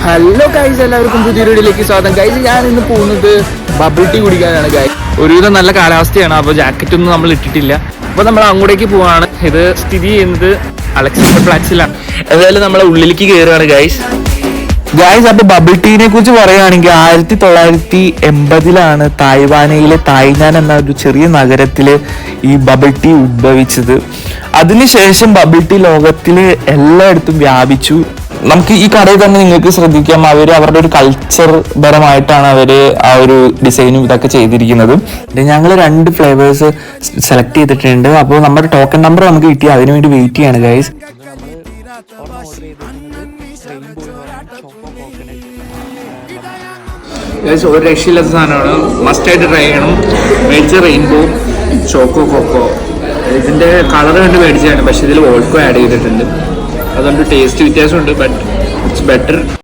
Hello guys, എല്ലാവർക്കും പുതിയൊരു വീഡിയോയിലേക്ക് സ്വാഗതം. ഗൈസ്, ഞാൻ ഇന്ന് പോകുന്നത് ബബിൾ ടീ കുടിക്കാനാണ്. ഗൈസ്, ഒരുവിധം നല്ല കാലാവസ്ഥയാണ്, അപ്പോൾ ജാക്കറ്റ് ഒന്നും നമ്മൾ ഇട്ടിട്ടില്ല. അപ്പോൾ നമ്മൾ അങ്ങോട്ടേക്ക് പോവാണ്. ഇത് സ്ഥിതി ചെയ്യുന്നത് അലക്സാണ്ടർ പ്ലാറ്റ്സിലാണ്. എന്തായാലും നമ്മളെ ഉള്ളിലേക്ക് കയറുകയാണ് ഗൈസ്. അപ്പൊ ബബിൾ ടീനെ കുറിച്ച് പറയുകയാണെങ്കിൽ 1980 തായ്വാനയിലെ തായ്നാൻ എന്ന ഒരു ചെറിയ നഗരത്തില് ഈ ബബിൾ ടീ ഉദ്ഭവിച്ചത്. അതിനുശേഷം ബബിൾ ടീ ലോകത്തില് എല്ലായിടത്തും വ്യാപിച്ചു. നമുക്ക് ഈ കടയിൽ തന്നെ നിങ്ങൾക്ക് ശ്രദ്ധിക്കാം, അവരുടെ ഒരു കൾച്ചർ പരമായിട്ടാണ് അവര് ആ ഒരു ഡിസൈനും ഇതൊക്കെ ചെയ്തിരിക്കുന്നത്. ഞങ്ങൾ 2 ഫ്ലേവേഴ്സ് സെലക്ട് ചെയ്തിട്ടുണ്ട്. അപ്പോൾ നമ്മുടെ ടോക്കൺ നമ്പർ നമുക്ക് കിട്ടി, അതിനുവേണ്ടി വെയിറ്റ് ചെയ്യാണ് ഗൈസ്. ഒരു രക്ഷയില്ലാത്ത സാധനമാണ്, മസ്റ്റായിട്ട് ട്രൈ ചെയ്യണം. മേടിച്ച റെയിൻബോ ചോക്കോ കൊക്കോ, ഇതിന്റെ കളർ കണ്ട് മേടിച്ചാണ്, പക്ഷെ ഇതിൽ വോൾക്കോ ആഡ് ചെയ്തിട്ടുണ്ട്. അതുകൊണ്ട് ടേസ്റ്റ് വ്യത്യാസമുണ്ട്, ബട്ട് ഇറ്റ്സ് ബെറ്റർ.